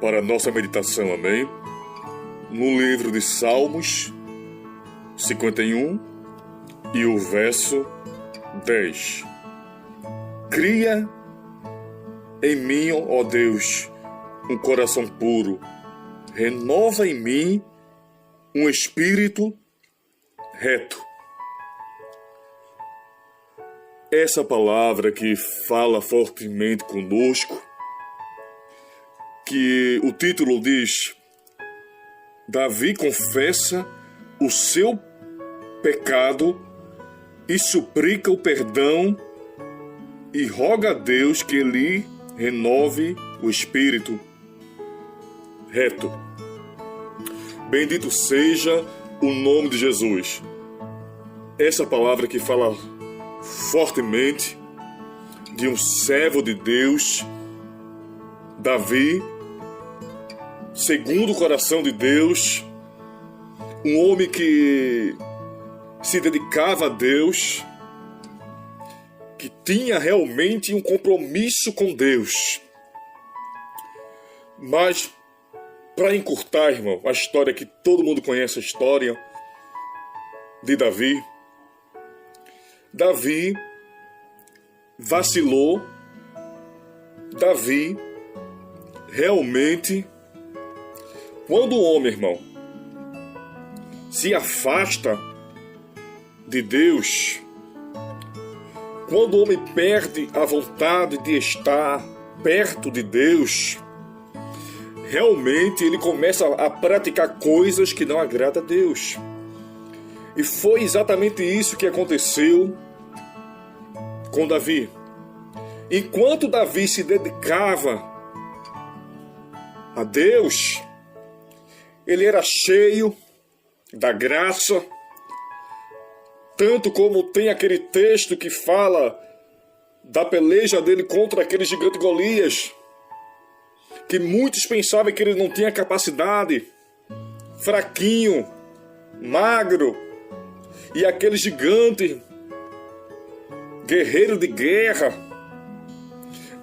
para a nossa meditação, amém? No livro de Salmos 51 e o verso 10. Cria em mim, ó Deus, um coração puro, renova em mim um espírito reto. Essa palavra que fala fortemente conosco, que o título diz: Davi confessa o seu pecado e suplica o perdão e roga a Deus que lhe renove o espírito reto. Bendito seja o nome de Jesus. Essa palavra que fala fortemente de um servo de Deus, Davi, segundo o coração de Deus, um homem que se dedicava a Deus, que tinha realmente um compromisso com Deus. Mas, para encurtar, irmão, a história que todo mundo conhece, a história de Davi, Davi vacilou, Davi realmente, quando o homem, irmão, se afasta de Deus, quando o homem perde a vontade de estar perto de Deus, realmente ele começa a praticar coisas que não agradam a Deus. E foi exatamente isso que aconteceu com Davi. Enquanto Davi se dedicava a Deus, ele era cheio da graça, tanto como tem aquele texto que fala da peleja dele contra aquele gigante Golias, que muitos pensavam que ele não tinha capacidade, fraquinho, magro, e aquele gigante, guerreiro de guerra,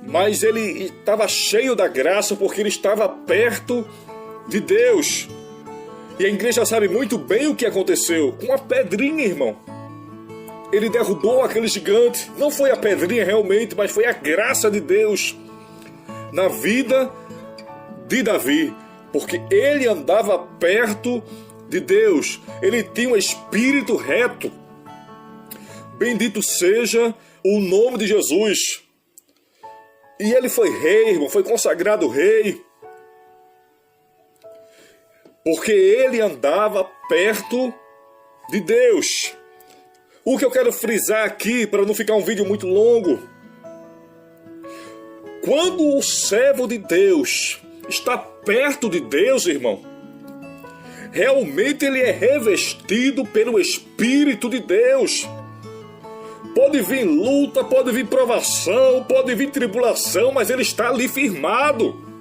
mas ele estava cheio da graça porque ele estava perto de Deus. E a igreja sabe muito bem o que aconteceu com a pedrinha, irmão. Ele derrubou aquele gigante. Não foi a pedrinha realmente, mas foi a graça de Deus na vida de Davi, porque ele andava perto de Deus. Ele tinha um espírito reto. Bendito seja o nome de Jesus. E ele foi rei, irmão, foi consagrado rei, porque ele andava perto de Deus. O que eu quero frisar aqui, para não ficar um vídeo muito longo, quando o servo de Deus está perto de Deus, irmão, realmente ele é revestido pelo Espírito de Deus. Pode vir luta, pode vir provação, pode vir tribulação, mas ele está ali firmado.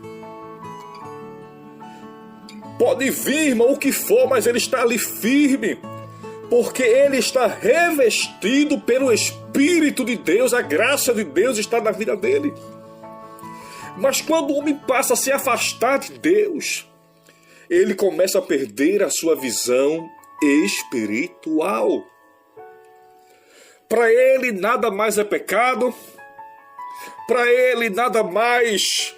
Pode vir, irmão, o que for, mas ele está ali firme, porque ele está revestido pelo Espírito de Deus, a graça de Deus está na vida dele. Mas quando o homem passa a se afastar de Deus, ele começa a perder a sua visão espiritual. Para ele nada mais é pecado, para ele nada mais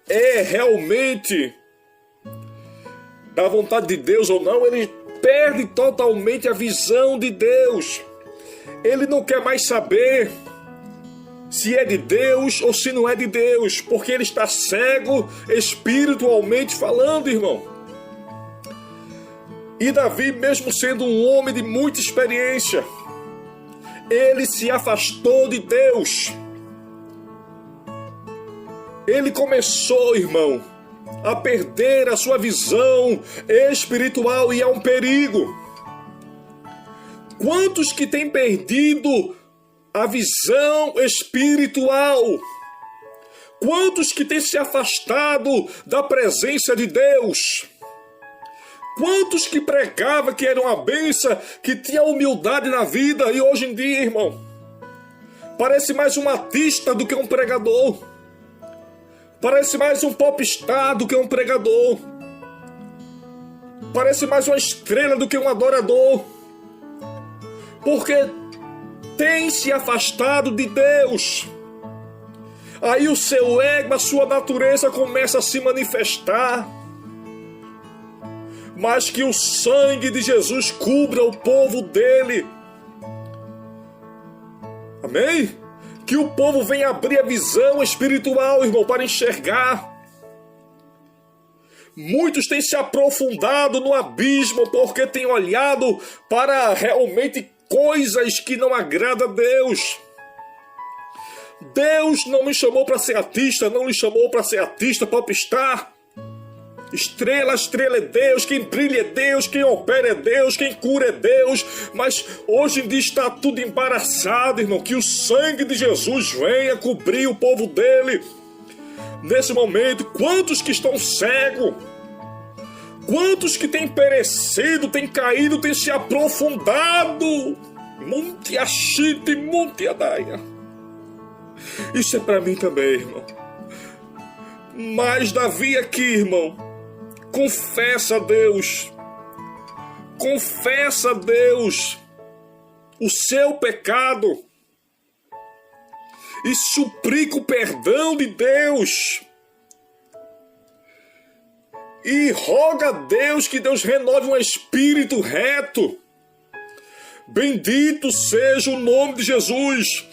é realmente da vontade de Deus ou não. Ele perde totalmente a visão de Deus. Ele não quer mais saber se é de Deus ou se não é de Deus, porque ele está cego espiritualmente falando, irmão. E Davi, mesmo sendo um homem de muita experiência, ele se afastou de Deus. Ele começou, irmão, a perder a sua visão espiritual, e é um perigo. Quantos que têm perdido a visão espiritual? Quantos que têm se afastado da presença de Deus? Quantos que pregavam que era uma bênção, que tinha humildade na vida, e hoje em dia, irmão, parece mais um artista do que um pregador. Parece mais um popstar do que um pregador. Parece mais uma estrela do que um adorador. Porque tem se afastado de Deus. Aí o seu ego, a sua natureza começa a se manifestar. Mas que o sangue de Jesus cubra o povo dele. Amém? Que o povo venha abrir a visão espiritual, irmão, para enxergar. Muitos têm se aprofundado no abismo porque têm olhado para realmente coisas que não agradam a Deus. Deus não me chamou para ser artista, não lhe chamou para ser artista, popstar. Estrela é Deus, quem brilha é Deus, quem opera é Deus, quem cura é Deus. Mas hoje em dia está tudo embaraçado, irmão. Que o sangue de Jesus venha cobrir o povo dele. Nesse momento, quantos que estão cegos? Quantos que têm perecido, têm caído, têm se aprofundado? Monte Achite, Monte Adaia. Isso é para mim também, irmão. Mas Davi aqui, irmão, confessa a Deus o seu pecado e suplica o perdão de Deus e roga a Deus que Deus renove um espírito reto. Bendito seja o nome de Jesus.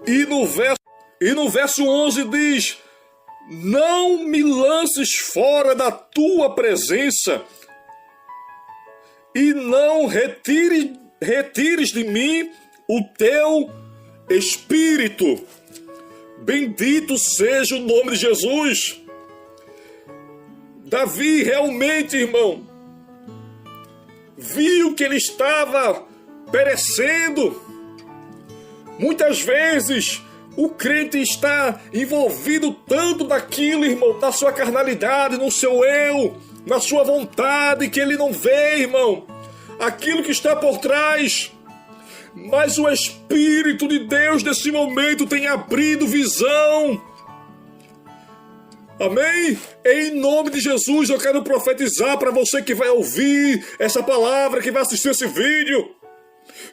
E no verso 11 diz: não me lances fora da tua presença e não retires de mim o teu espírito. Bendito seja o nome de Jesus. Davi realmente, irmão, viu que ele estava perecendo. Muitas vezes o crente está envolvido tanto naquilo, irmão, na sua carnalidade, no seu eu, na sua vontade, que ele não vê, irmão, aquilo que está por trás. Mas o Espírito de Deus nesse momento tem abrido visão. Amém? Em nome de Jesus eu quero profetizar para você que vai ouvir essa palavra, que vai assistir esse vídeo,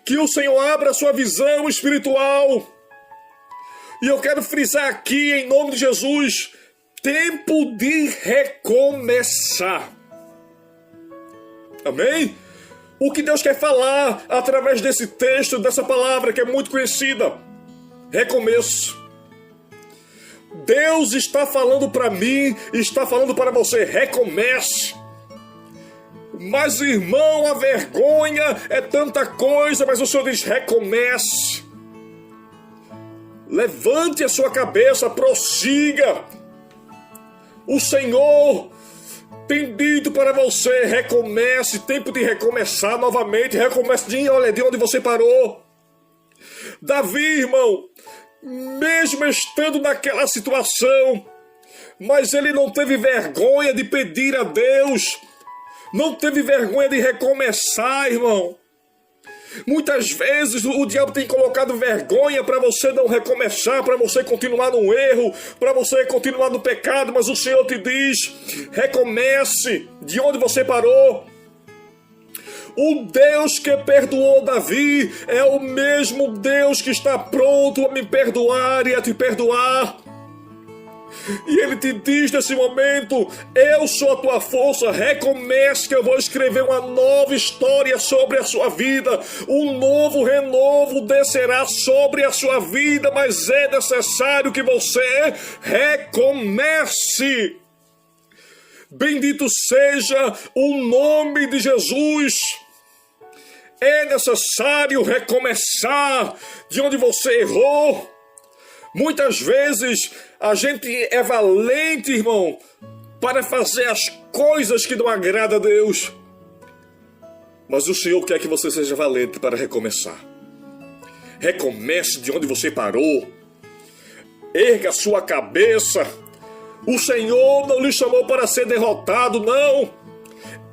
que o Senhor abra a sua visão espiritual. E eu quero frisar aqui, em nome de Jesus, tempo de recomeçar. Amém? O que Deus quer falar através desse texto, dessa palavra que é muito conhecida: recomeço. Deus está falando para mim, está falando para você: recomece. Mas, irmão, a vergonha é tanta coisa, mas o Senhor diz: recomece. Levante a sua cabeça, prossiga. O Senhor tem dito para você: recomece, tempo de recomeçar novamente, recomece de onde você parou. Davi, irmão, mesmo estando naquela situação, mas ele não teve vergonha de pedir a Deus, não teve vergonha de recomeçar, irmão. Muitas vezes o diabo tem colocado vergonha para você não recomeçar, para você continuar no erro, para você continuar no pecado, mas o Senhor te diz: recomece de onde você parou. O Deus que perdoou Davi é o mesmo Deus que está pronto a me perdoar e a te perdoar. E Ele te diz nesse momento: eu sou a tua força, recomece que eu vou escrever uma nova história sobre a sua vida. Um novo renovo descerá sobre a sua vida, mas é necessário que você recomece. Bendito seja o nome de Jesus. É necessário recomeçar de onde você errou. Muitas vezes a gente é valente, irmão, para fazer as coisas que não agradam a Deus. Mas o Senhor quer que você seja valente para recomeçar. Recomece de onde você parou. Erga a sua cabeça. O Senhor não lhe chamou para ser derrotado, não.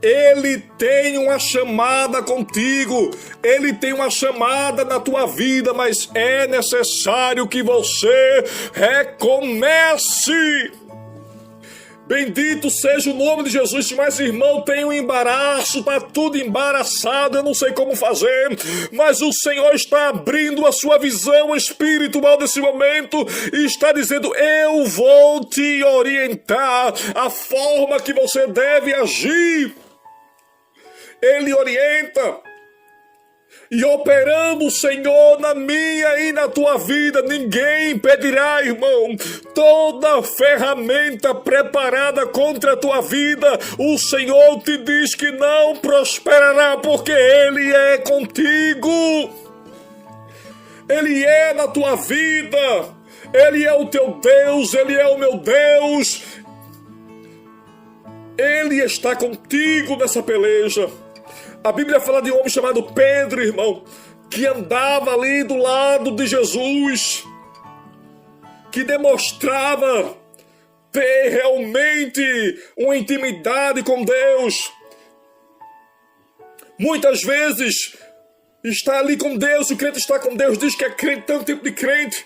Ele tem uma chamada contigo, Ele tem uma chamada na tua vida, mas é necessário que você recomece. Bendito seja o nome de Jesus. Mas, irmão, tem um embaraço, tá tudo embaraçado, eu não sei como fazer. Mas o Senhor está abrindo a sua visão espiritual nesse momento e está dizendo: eu vou te orientar a forma que você deve agir. Ele orienta. E operando o Senhor na minha e na tua vida, ninguém impedirá, irmão. Toda ferramenta preparada contra a tua vida, o Senhor te diz que não prosperará, porque Ele é contigo. Ele é na tua vida. Ele é o teu Deus, Ele é o meu Deus. Ele está contigo nessa peleja. A Bíblia fala de um homem chamado Pedro, irmão, que andava ali do lado de Jesus, que demonstrava ter realmente uma intimidade com Deus. Muitas vezes está ali com Deus, o crente está com Deus, diz que é crente, tanto tipo de crente,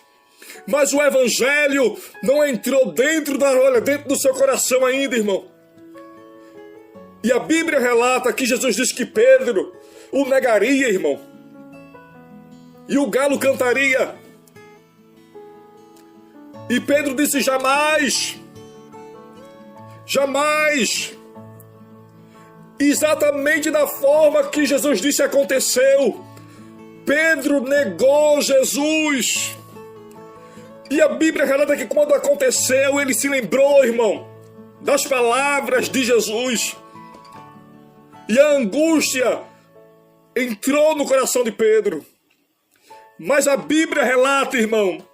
mas o evangelho não entrou dentro do seu coração ainda, irmão. E a Bíblia relata que Jesus disse que Pedro o negaria, irmão. E o galo cantaria. E Pedro disse: jamais. Jamais. Exatamente da forma que Jesus disse aconteceu. Pedro negou Jesus. E a Bíblia relata que quando aconteceu, ele se lembrou, irmão, das palavras de Jesus. E a angústia entrou no coração de Pedro. Mas a Bíblia relata, irmão,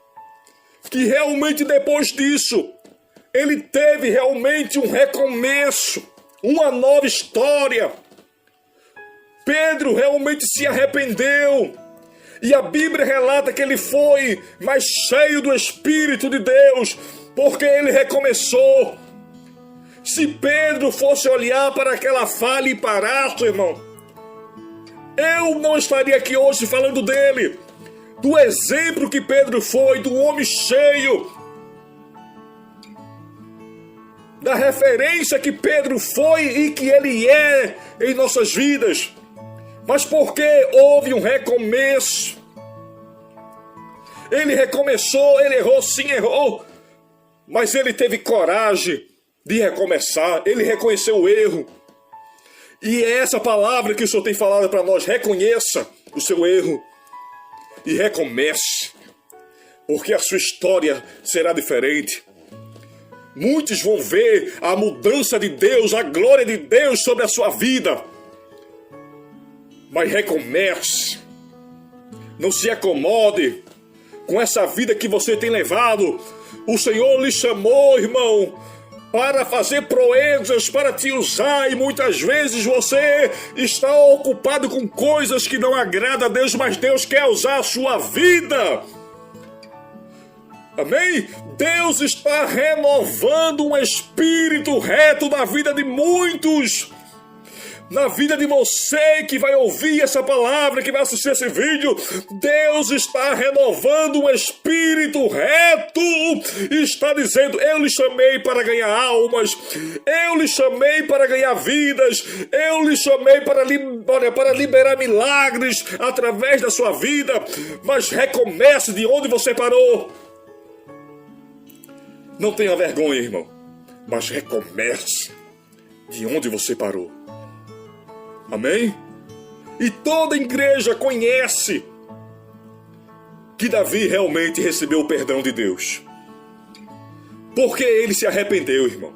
que realmente depois disso, ele teve realmente um recomeço, uma nova história. Pedro realmente se arrependeu. E a Bíblia relata que ele foi mais cheio do Espírito de Deus, porque ele recomeçou. Se Pedro fosse olhar para aquela falha e parasse, irmão, eu não estaria aqui hoje falando dele, do exemplo que Pedro foi, do homem cheio, da referência que Pedro foi e que ele é em nossas vidas. Mas porque houve um recomeço. Ele recomeçou, ele errou, sim, errou, mas ele teve coragem de recomeçar, ele reconheceu o erro. E é essa palavra que o Senhor tem falado para nós: reconheça o seu erro e recomece, porque a sua história será diferente. Muitos vão ver a mudança de Deus, a glória de Deus sobre a sua vida. Mas recomece. Não se acomode com essa vida que você tem levado. O Senhor lhe chamou, irmão, para fazer proezas, para te usar, e muitas vezes você está ocupado com coisas que não agradam a Deus, mas Deus quer usar a sua vida. Amém? Deus está renovando um espírito reto na vida de muitos. Na vida de você que vai ouvir essa palavra, que vai assistir esse vídeo, Deus está renovando um espírito reto e está dizendo: eu lhe chamei para ganhar almas, eu lhe chamei para ganhar vidas, eu lhe chamei para liberar milagres através da sua vida. Mas recomece de onde você parou. Não tenha vergonha, irmão, mas recomece de onde você parou. Amém? E toda a igreja conhece que Davi realmente recebeu o perdão de Deus, porque ele se arrependeu, irmão.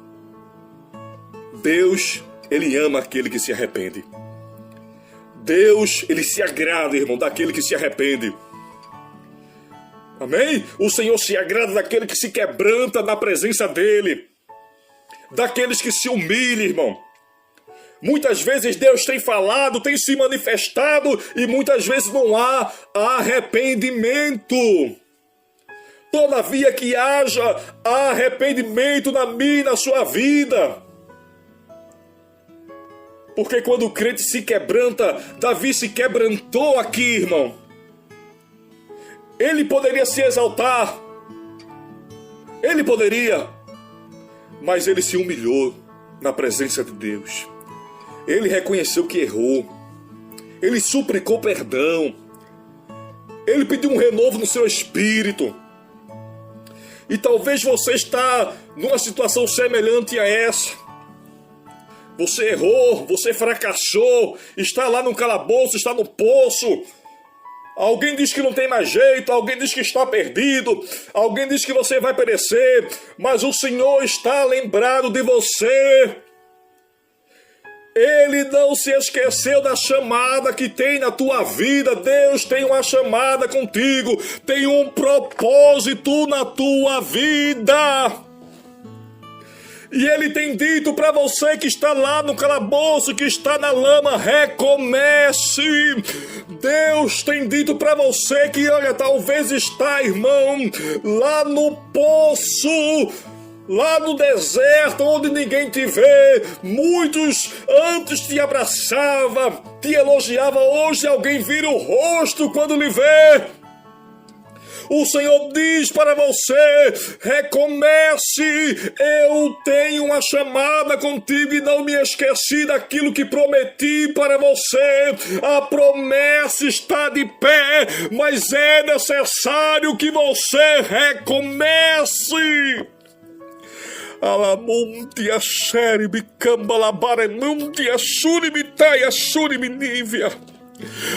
Deus, ele ama aquele que se arrepende. Deus, ele se agrada, irmão, daquele que se arrepende. Amém? O Senhor se agrada daquele que se quebranta na presença dele, daqueles que se humilham, irmão. Muitas vezes Deus tem falado, tem se manifestado, e muitas vezes não há arrependimento. Todavia que haja arrependimento na minha e na sua vida. Porque quando o crente se quebranta, Davi se quebrantou aqui, irmão. Ele poderia se exaltar. Ele poderia. Mas ele se humilhou na presença de Deus. Ele reconheceu que errou. Ele suplicou perdão. Ele pediu um renovo no seu espírito. E talvez você está numa situação semelhante a essa. Você errou, você fracassou, está lá no calabouço, está no poço. Alguém diz que não tem mais jeito, alguém diz que está perdido, alguém diz que você vai perecer, mas o Senhor está lembrado de você. Ele não se esqueceu da chamada que tem na tua vida. Deus tem uma chamada contigo, tem um propósito na tua vida. E Ele tem dito para você que está lá no calabouço, que está na lama, recomece. Deus tem dito para você que, olha, talvez está, irmão, lá no poço, lá no deserto, onde ninguém te vê. Muitos antes te abraçavam, te elogiavam. Hoje alguém vira o rosto quando lhe vê. O Senhor diz para você, recomece, eu tenho uma chamada contigo e não me esqueci daquilo que prometi para você. A promessa está de pé, mas é necessário que você recomece. Alamunti asheri bicamba labaremunti ashuri mitai ashuri minívia.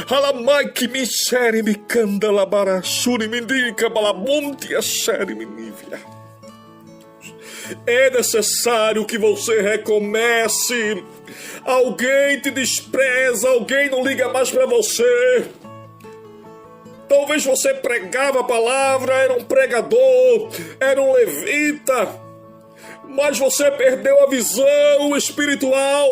Alamai que me xere me canda labara shuri me dica balamunti a xere me nívia. É necessário que você recomece. Alguém te despreza, alguém não liga mais para você. Talvez você pregava a palavra, era um pregador, era um levita, mas você perdeu a visão espiritual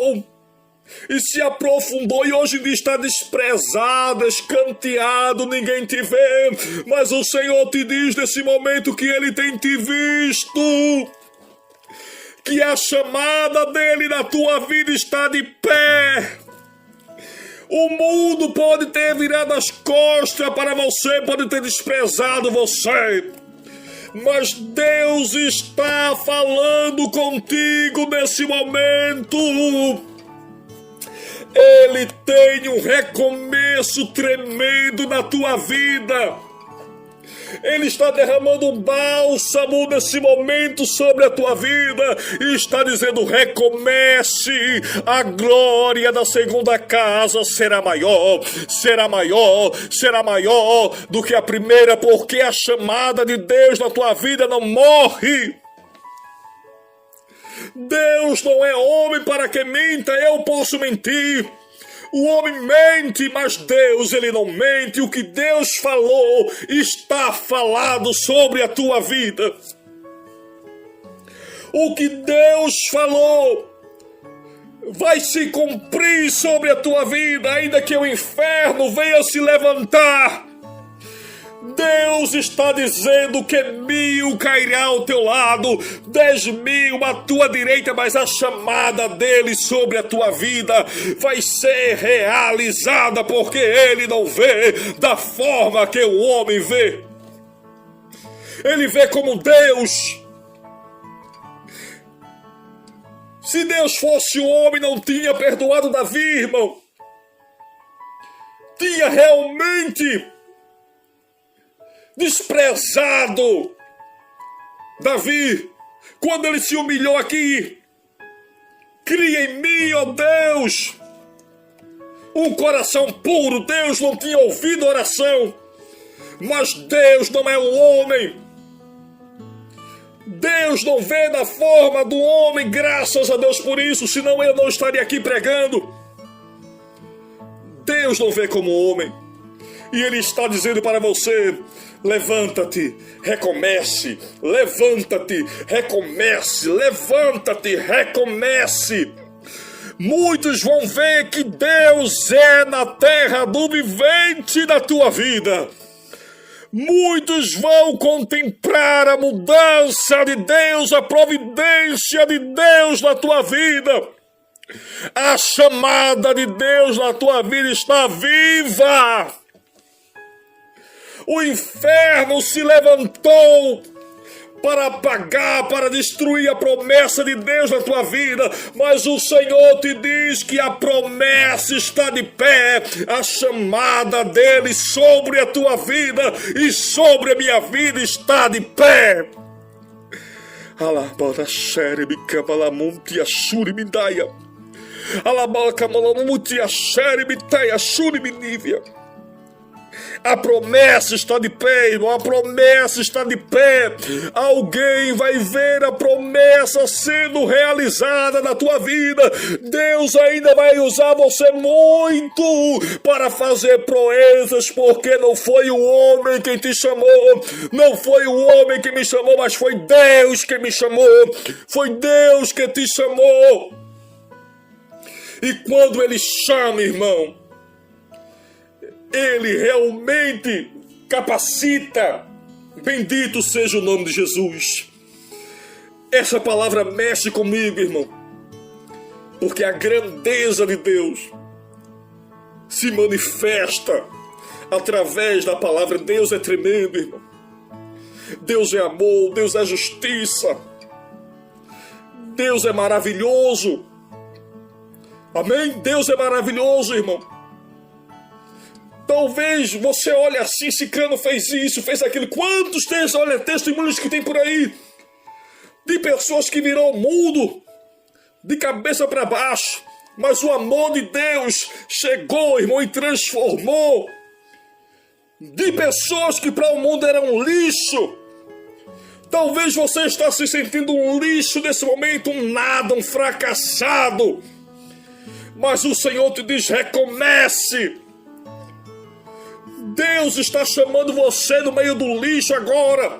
e se aprofundou e hoje em dia está desprezado, escanteado, ninguém te vê. Mas o Senhor te diz nesse momento que Ele tem te visto, que a chamada dEle na tua vida está de pé. O mundo pode ter virado as costas para você, pode ter desprezado você, mas Deus está falando contigo nesse momento. Ele tem um recomeço tremendo na tua vida. Ele está derramando um bálsamo nesse momento sobre a tua vida e está dizendo, recomece. A glória da segunda casa será maior, será maior, será maior do que a primeira, porque a chamada de Deus na tua vida não morre. Deus não é homem para que minta, eu posso mentir. O homem mente, mas Deus, Ele não mente. O que Deus falou está falado sobre a tua vida. O que Deus falou vai se cumprir sobre a tua vida, ainda que o inferno venha se levantar. Deus está dizendo que 1.000 cairá ao teu lado, 10.000 à tua direita, mas a chamada dele sobre a tua vida vai ser realizada, porque ele não vê da forma que o homem vê. Ele vê como Deus. Se Deus fosse um homem, não tinha perdoado Davi, irmão. Tinha realmente desprezado Davi, quando ele se humilhou aqui. Cria em mim, ó Deus, um coração puro. Deus não tinha ouvido a oração, mas Deus não é um homem. Deus não vê da forma do homem, graças a Deus por isso, senão eu não estaria aqui pregando. Deus não vê como homem, e Ele está dizendo para você, levanta-te, recomece, levanta-te, recomece, levanta-te, recomece. Muitos vão ver que Deus é na terra do vivente da tua vida. Muitos vão contemplar a mudança de Deus, a providência de Deus na tua vida. A chamada de Deus na tua vida está viva. O inferno se levantou para apagar, para destruir a promessa de Deus na tua vida, mas o Senhor te diz que a promessa está de pé, a chamada dele sobre a tua vida e sobre a minha vida está de pé. Alabara xerebe camalamunti ashuri midaia. Alabara camalamunti asheri taia shuri minívia. A promessa está de pé, irmão, a promessa está de pé. Alguém vai ver a promessa sendo realizada na tua vida. Deus ainda vai usar você muito para fazer proezas, porque não foi o homem quem te chamou, não foi o homem que me chamou, mas foi Deus que me chamou, foi Deus que te chamou. E quando Ele chama, irmão, Ele realmente capacita. Bendito seja o nome de Jesus. Essa palavra mexe comigo, irmão, porque a grandeza de Deus se manifesta através da palavra. Deus é tremendo, irmão. Deus é amor, Deus é justiça, Deus é maravilhoso. Amém? Deus é maravilhoso, irmão. Talvez você olhe assim, Cicrano fez isso, fez aquilo. Quantos testemunhos que tem por aí de pessoas que virou o mundo de cabeça para baixo, mas o amor de Deus chegou, irmão, e transformou. De pessoas que para o mundo eram um lixo. Talvez você está se sentindo um lixo nesse momento, um nada, um fracassado. Mas o Senhor te diz: recomece. Deus está chamando você no meio do lixo agora,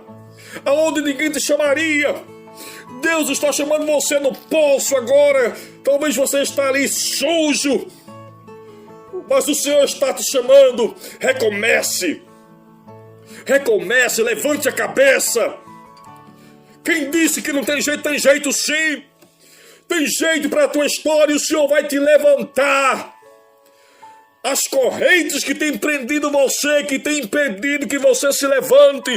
aonde ninguém te chamaria. Deus está chamando você no poço agora. Talvez você está ali sujo, mas o Senhor está te chamando. Recomece. Recomece, levante a cabeça. Quem disse que não tem jeito? Tem jeito sim. Tem jeito para a tua história e o Senhor vai te levantar. As correntes que têm prendido você, que têm impedido que você se levante,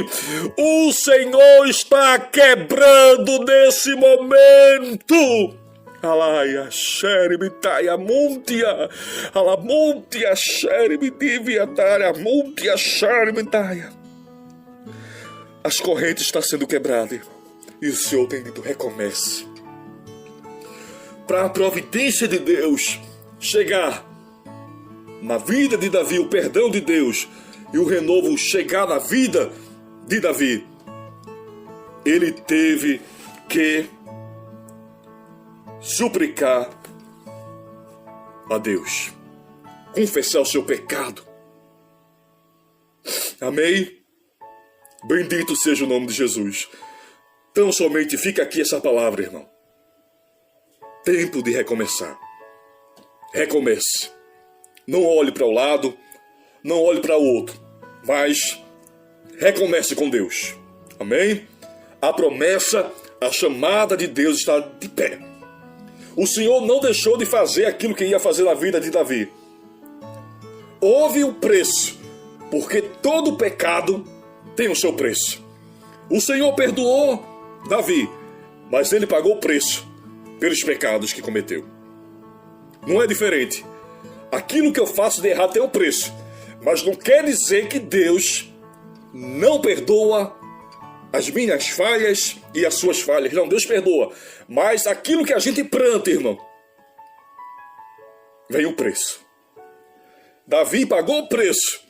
o Senhor está quebrando nesse momento. Alaia, xerebe, taia, muntia, alamuntia, xerebe, divia, taia, muntia, xerebe, taia. As correntes estão sendo quebradas, irmão, e o Senhor tem dito: recomece. Para a providência de Deus chegar na vida de Davi, o perdão de Deus e o renovo chegar na vida de Davi, ele teve que suplicar a Deus, confessar o seu pecado. Amém? Bendito seja o nome de Jesus. Tão somente fica aqui essa palavra, irmão. Tempo de recomeçar. Recomece. Não olhe para o lado, não olhe para o outro, mas recomece com Deus. Amém? A promessa, a chamada de Deus está de pé. O Senhor não deixou de fazer aquilo que ia fazer na vida de Davi. Houve o preço, porque todo pecado tem o seu preço. O Senhor perdoou Davi, mas ele pagou o preço pelos pecados que cometeu. Não é diferente. Aquilo que eu faço de errado tem um preço, mas não quer dizer que Deus não perdoa as minhas falhas e as suas falhas. Não, Deus perdoa. Mas aquilo que a gente planta, irmão, vem o preço. Davi pagou o preço,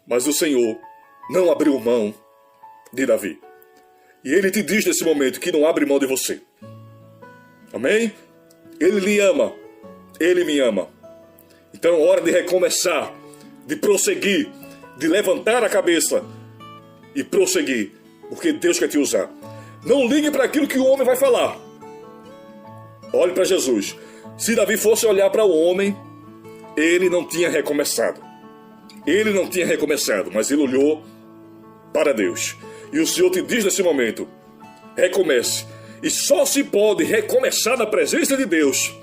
mas o Senhor não abriu mão de Davi. E Ele te diz nesse momento que não abre mão de você. Amém? Ele lhe ama. Ele me ama. Então é hora de recomeçar, de prosseguir, de levantar a cabeça e prosseguir, porque Deus quer te usar. Não ligue para aquilo que o homem vai falar. Olhe para Jesus. Se Davi fosse olhar para o homem, ele não tinha recomeçado. Ele não tinha recomeçado, mas ele olhou para Deus. E o Senhor te diz nesse momento: recomece. E só se pode recomeçar na presença de Deus,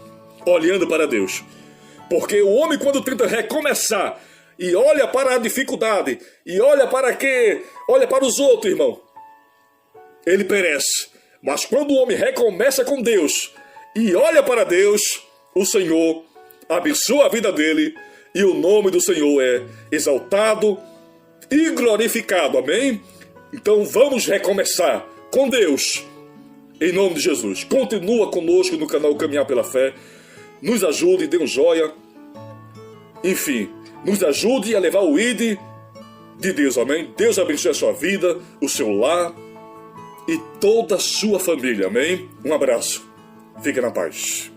olhando para Deus. Porque o homem, quando tenta recomeçar e olha para a dificuldade e olha para os outros, irmão, ele perece. Mas quando o homem recomeça com Deus e olha para Deus, o Senhor abençoa a vida dele e o nome do Senhor é exaltado e glorificado. Amém? Então vamos recomeçar com Deus. Em nome de Jesus. Continua conosco no canal Caminhar pela Fé. Nos ajude, dê um joia. Enfim, nos ajude a levar o ID de Deus. Amém? Deus abençoe a sua vida, o seu lar e toda a sua família. Amém? Um abraço. Fique na paz.